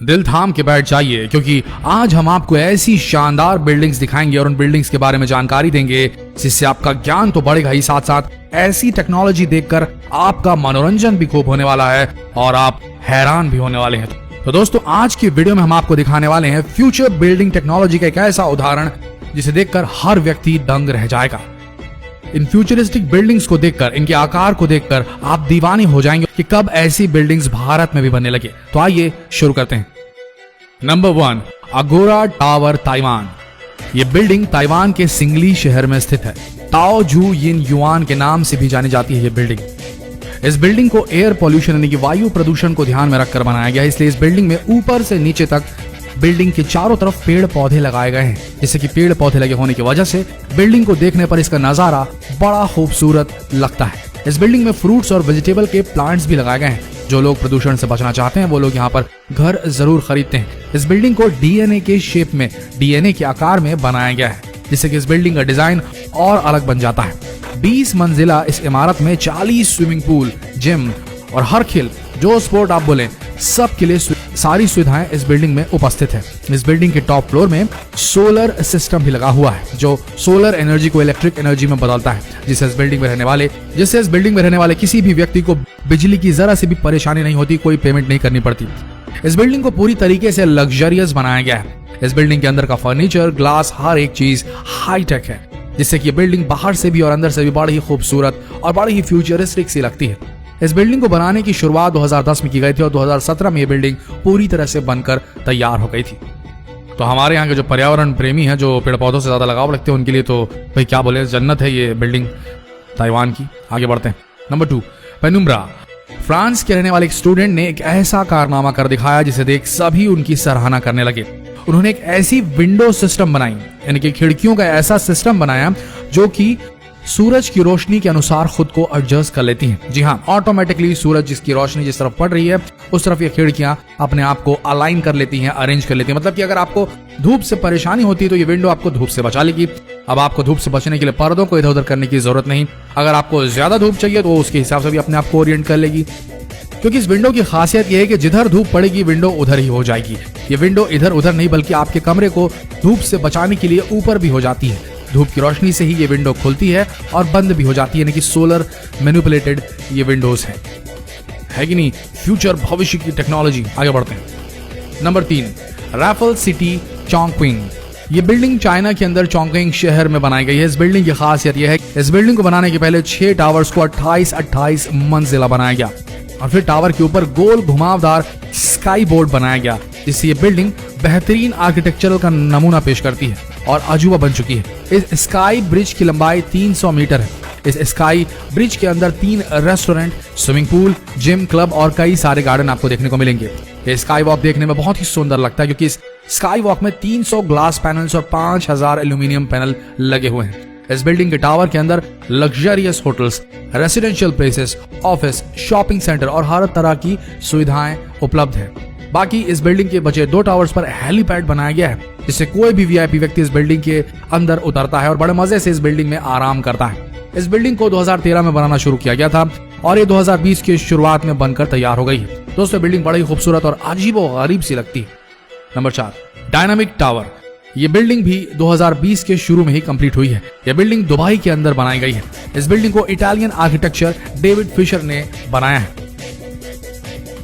दिल थाम के बैठ जाइए, क्योंकि आज हम आपको ऐसी शानदार बिल्डिंग्स दिखाएंगे और उन बिल्डिंग्स के बारे में जानकारी देंगे जिससे आपका ज्ञान तो बढ़ेगा ही, साथ साथ ऐसी टेक्नोलॉजी देखकर आपका मनोरंजन भी खूब होने वाला है और आप हैरान भी होने वाले हैं। तो दोस्तों, आज की वीडियो में हम आपको दिखाने वाले हैं फ्यूचर बिल्डिंग टेक्नोलॉजी का एक ऐसा उदाहरण जिसे देखकर हर व्यक्ति दंग रह जाएगा। इन फ्यूचरिस्टिक बिल्डिंग्स को देखकर, इनके आकार को देखकर आप दीवाने हो जाएंगे कि कब ऐसी बिल्डिंग्स भारत में भी बनने लगे। तो आइए शुरू करते हैं। नंबर 1, अगोरा टावर, ताइवान। ये बिल्डिंग ताइवान के सिंगली शहर में स्थित है। ताओ जू यिन युआन के नाम से भी जानी जाती है ये बिल्डिंग। इस बिल्डिंग को एयर पॉल्यूशन यानी कि वायु प्रदूषण को ध्यान में रखकर बनाया गया है, इसलिए इस बिल्डिंग में ऊपर से नीचे तक बिल्डिंग के चारों तरफ पेड़ पौधे लगाए गए हैं, जिससे कि पेड़ पौधे लगे होने की वजह से बिल्डिंग को देखने पर इसका नजारा बड़ा खूबसूरत लगता है। इस बिल्डिंग में फ्रूट्स और वेजिटेबल के प्लांट्स भी लगाए गए हैं। जो लोग प्रदूषण से बचना चाहते हैं वो लोग यहाँ पर घर जरूर खरीदते हैं। इस बिल्डिंग को डीएनए के शेप में, डीएनए के आकार में बनाया गया है, जिससे कि इस बिल्डिंग का डिजाइन और अलग बन जाता है। 20 मंजिला इस इमारत में 40 स्विमिंग पूल, जिम और हर खेल जो स्पोर्ट आप बोले सब के लिए सारी सुविधाएं इस बिल्डिंग में उपस्थित है। इस बिल्डिंग के टॉप फ्लोर में सोलर सिस्टम भी लगा हुआ है, जो सोलर एनर्जी को इलेक्ट्रिक एनर्जी में बदलता है, जिससे इस बिल्डिंग में रहने वाले किसी भी व्यक्ति को बिजली की जरा सी भी परेशानी नहीं होती, कोई पेमेंट नहीं करनी पड़ती। इस बिल्डिंग को पूरी तरीके से लग्जरियस बनाया गया है। इस बिल्डिंग के अंदर का फर्नीचर, ग्लास, हर एक चीज हाईटेक है, जिससे कि बिल्डिंग बाहर से भी और अंदर से भी बड़ी ही खूबसूरत और बड़ी ही फ्यूचरिस्टिक सी लगती है। इस बिल्डिंग को बनाने की शुरुआत 2010 में की गई थी और 2017 में ये बिल्डिंग पूरी तरह से बनकर तैयार हो गई थी। तो हमारे यहाँ के जो पर्यावरण प्रेमी हैं, जो पेड़ पौधों से ज्यादा लगाव रखते हैं, उनके लिए तो भाई क्या बोले, जन्नत है ये बिल्डिंग ताइवान की। आगे बढ़ते हैं। Number 2, penumbra. फ्रांस के रहने वाले एक स्टूडेंट ने एक ऐसा कारनामा कर दिखाया जिसे देख सभी उनकी सराहना करने लगे। उन्होंने एक ऐसी विंडो सिस्टम बनाई, यानी कि खिड़कियों का ऐसा सिस्टम बनाया जो कि सूरज की रोशनी के अनुसार खुद को एडजस्ट कर लेती हैं। जी हाँ, ऑटोमेटिकली सूरज जिसकी रोशनी जिस तरफ पड़ रही है उस तरफ ये खिड़कियां अपने आप को अलाइन कर लेती हैं, अरेंज कर लेती हैं। मतलब कि अगर आपको धूप से परेशानी होती है तो ये विंडो आपको धूप से बचा लेगी। अब आपको धूप से बचने के लिए पर्दों को इधर उधर करने की जरूरत नहीं। अगर आपको ज्यादा धूप चाहिए तो उसके हिसाब से भी अपने आप को ओरिएंट कर लेगी, क्योंकि इस विंडो की खासियत यह है कि जिधर धूप पड़ेगी विंडो उधर ही हो जाएगी। ये विंडो इधर उधर नहीं बल्कि आपके कमरे को धूप से बचाने के लिए ऊपर भी हो जाती है। धूप की रोशनी से ही ये विंडो खुलती है और बंद भी हो जाती है, यानी कि सोलर मैनिपुलेटेड ये विंडोज है कि नहीं। फ्यूचर, भविष्य की टेक्नोलॉजी। आगे बढ़ते हैं। Number 3, Raffles city, Chongqing. ये बिल्डिंग चाइना के अंदर चोंगक्विंग शहर में बनाई गई है। इस बिल्डिंग की खासियत यह है कि इस बिल्डिंग को बनाने के पहले 6 टावर्स को 28 मंजिला बनाया गया और फिर टावर के ऊपर गोल घुमावदार स्काई बोर्ड बनाया गया, जिससे ये बिल्डिंग बेहतरीन आर्किटेक्चरल का नमूना पेश करती है और अजूबा बन चुकी है। इस स्काई ब्रिज की लंबाई 300 मीटर है। इस स्काई ब्रिज के अंदर 3 restaurant, swimming pool, gym, club और कई सारे गार्डन आपको देखने को मिलेंगे। ये स्काई वॉक देखने में बहुत ही सुंदर लगता है, क्योंकि इस स्काई वॉक में 300 ग्लास पैनल्स और 5000 एल्यूमिनियम पैनल लगे हुए हैं। इस बिल्डिंग के टावर के अंदर luxurious hotels, residential places, office, shopping centre और हर तरह की सुविधाएं उपलब्ध है। बाकी इस बिल्डिंग के बचे 2 टावर्स पर हेलीपैड बनाया गया है, जिससे कोई भी वीआईपी व्यक्ति इस बिल्डिंग के अंदर उतरता है और बड़े मजे से इस बिल्डिंग में आराम करता है। इस बिल्डिंग को 2013 में बनाना शुरू किया गया था और ये 2020 की शुरुआत में बनकर तैयार हो गई है। दोस्तों, बिल्डिंग बड़ी खूबसूरत और अजीबोगरीब सी लगती है। Number 4, dynamic tower. ये बिल्डिंग भी 2020 के शुरू में ही कंप्लीट हुई है। यह बिल्डिंग दुबई के अंदर बनाई गई है। इस बिल्डिंग को इटालियन आर्किटेक्चर डेविड फिशर ने बनाया है।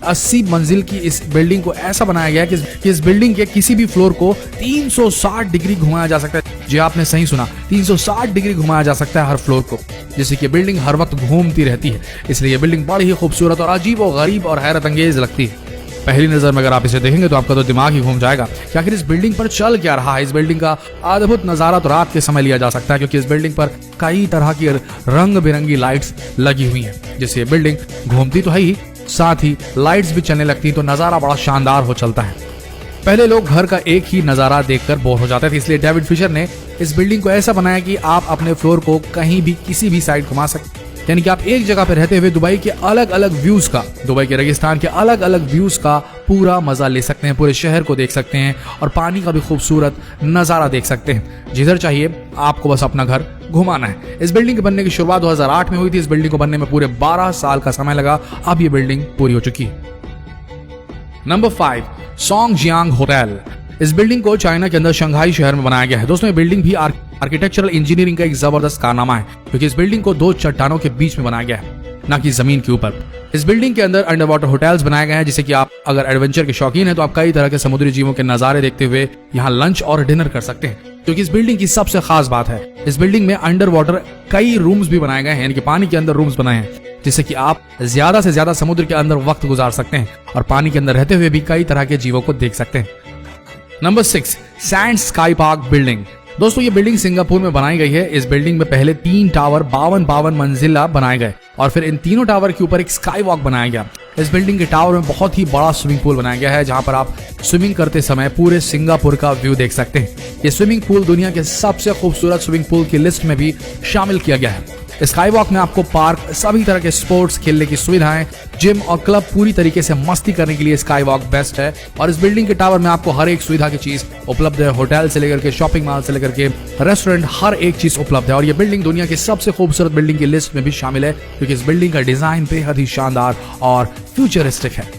80 मंजिल की इस बिल्डिंग को ऐसा बनाया गया है कि इस बिल्डिंग के किसी भी फ्लोर को 360 डिग्री घुमाया जा सकता है। जी आपने सही सुना, 360 डिग्री घुमाया जा सकता है हर फ्लोर को, जिससे कि बिल्डिंग हर वक्त घूमती रहती है। इसलिए यह बिल्डिंग बड़ी ही खूबसूरत और अजीबोगरीब और हैरत अंगेज लगती है। पहली नजर में अगर आप इसे देखेंगे तो आपका तो दिमाग ही घूम जाएगा कि आखिर इस बिल्डिंग पर चल क्या रहा है। इस बिल्डिंग का अद्भुत नजारा तो रात के समय लिया जा सकता है, क्योंकि इस बिल्डिंग पर कई तरह की रंग बिरंगी लाइट्स लगी हुई हैं, जिससे ये बिल्डिंग घूमती तो है ही, साथ ही लाइट्स भी चलने लगती हैं, तो नजारा बड़ा शानदार हो चलता है। पहले लोग घर का एक ही नजारा देखकर बोर हो जाते थे, इसलिए डेविड फिशर ने इस बिल्डिंग को ऐसा बनाया कि आप अपने फ्लोर को कहीं भी किसी भी साइड घुमा सकते, यानी कि आप एक जगह पर रहते हुए दुबई के अलग अलग व्यूज का, दुबई के रेगिस्तान के अलग अलग व्यूज का पूरा मजा ले सकते हैं, पूरे शहर को देख सकते हैं और पानी का भी खूबसूरत नजारा देख सकते हैं। जिधर चाहिए आपको बस अपना घर घुमाना है। इस बिल्डिंग के बनने की शुरुआत 2008 में हुई थी। इस बिल्डिंग को बनने में पूरे 12 साल का समय लगा। अब ये बिल्डिंग पूरी हो चुकी है। Number 5, Songjiang hotel. इस बिल्डिंग को चाइना के अंदर शंघाई शहर में बनाया गया है। दोस्तों ये बिल्डिंग भी आर्किटेक्चरल इंजीनियरिंग का एक जबरदस्त कारनामा है, क्योंकि इस बिल्डिंग को 2 चट्टानों के बीच में बनाया गया है, ना कि जमीन के ऊपर। इस बिल्डिंग के अंदर अंडर वाटर होटल्स बनाए गए हैं, जिससे कि आप अगर एडवेंचर के शौकीन हैं तो आप कई तरह के समुद्री जीवों के नजारे देखते हुए यहाँ लंच और डिनर कर सकते हैं। क्योंकि इस बिल्डिंग की सबसे खास बात है, इस बिल्डिंग में अंडर वाटर कई रूम्स भी बनाए गए हैं, यानी कि पानी के अंदर रूम्स बनाए हैं, जिससे कि आप ज्यादा से ज्यादा समुद्र के अंदर वक्त गुजार सकते हैं और पानी के अंदर रहते हुए भी कई तरह के जीवों को देख सकते हैं। Number 6, sand sky park building. दोस्तों ये बिल्डिंग सिंगापुर में बनाई गई है। इस बिल्डिंग में पहले 3 टावर 52 मंजिला बनाए गए और फिर इन तीनों टावर के ऊपर एक स्काई वॉक बनाया गया। इस बिल्डिंग के टावर में बहुत ही बड़ा स्विमिंग पूल बनाया गया है, जहां पर आप स्विमिंग करते समय पूरे सिंगापुर का व्यू देख सकते हैं। ये स्विमिंग पूल दुनिया के सबसे खूबसूरत स्विमिंग पूल की लिस्ट में भी शामिल किया गया है। स्काई वॉक में आपको पार्क, सभी तरह के स्पोर्ट्स खेलने की सुविधाएं, जिम और क्लब, पूरी तरीके से मस्ती करने के लिए स्काई वॉक बेस्ट है। और इस बिल्डिंग के टावर में आपको हर एक सुविधा की चीज उपलब्ध है। होटल से लेकर के शॉपिंग मॉल से लेकर के रेस्टोरेंट, हर एक चीज उपलब्ध है। और ये बिल्डिंग दुनिया की सबसे खूबसूरत बिल्डिंग की लिस्ट में भी शामिल है, क्योंकि इस बिल्डिंग का डिजाइन बेहद ही शानदार और फ्यूचरिस्टिक है।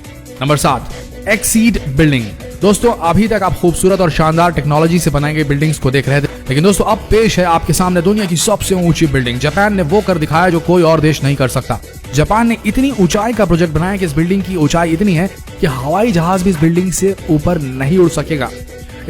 Number 7, exceed building. दोस्तों अभी तक आप खूबसूरत और शानदार टेक्नोलॉजी से बनाई गई बिल्डिंग्स को देख रहे थे, लेकिन दोस्तों अब पेश है आपके सामने दुनिया की सबसे ऊंची बिल्डिंग। जापान ने वो कर दिखाया जो कोई और देश नहीं कर सकता। जापान ने इतनी ऊंचाई का प्रोजेक्ट बनाया कि इस बिल्डिंग की ऊंचाई इतनी है कि हवाई जहाज भी इस बिल्डिंग से ऊपर नहीं उड़ सकेगा।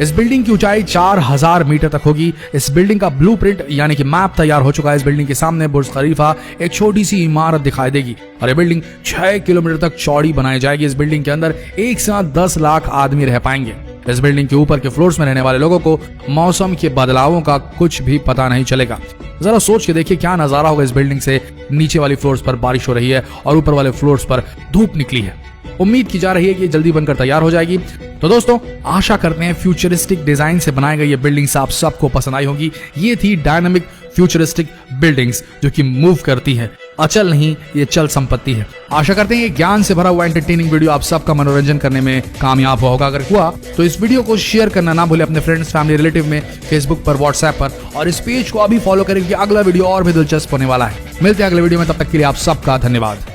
इस बिल्डिंग की ऊंचाई 4000 मीटर तक होगी। इस बिल्डिंग का ब्लूप्रिंट यानी कि मैप तैयार हो चुका है। इस बिल्डिंग के सामने बुर्ज खलीफा, एक छोटी सी इमारत दिखाई देगी और ये बिल्डिंग 6 किलोमीटर तक चौड़ी बनाई जाएगी। इस बिल्डिंग के अंदर एक साथ 10 लाख आदमी रह पाएंगे। इस बिल्डिंग के ऊपर के फ्लोर्स में रहने वाले लोगों को मौसम के बदलावों का कुछ भी पता नहीं चलेगा। जरा सोच के देखिए क्या नजारा होगा। इस बिल्डिंग से नीचे वाली फ्लोर्स पर बारिश हो रही है और ऊपर वाले फ्लोर्स पर धूप निकली है। उम्मीद की जा रही है कि जल्दी बनकर तैयार हो जाएगी। तो दोस्तों आशा करते हैं फ्यूचरिस्टिक डिजाइन से बनाई गई ये बिल्डिंग्स आप सबको पसंद आई होगी। ये थी डायनामिक फ्यूचरिस्टिक बिल्डिंग्स जो कि मूव करती है, अचल नहीं, ये चल संपत्ति है। आशा करते हैं ये ज्ञान से भरा हुआ एंटरटेनिंग वीडियो आप सबका मनोरंजन करने में कामयाब होगा। अगर हुआ तो इस वीडियो को शेयर करना ना भूले अपने फ्रेंड्स, फैमिली, रिलेटिव में, फेसबुक पर, व्हाट्सएप पर, और इस पेज को अभी फॉलो करें क्योंकि अगला वीडियो और भी दिलचस्प होने वाला है। मिलते हैं अगले वीडियो में, तब तक के लिए आप सबका धन्यवाद।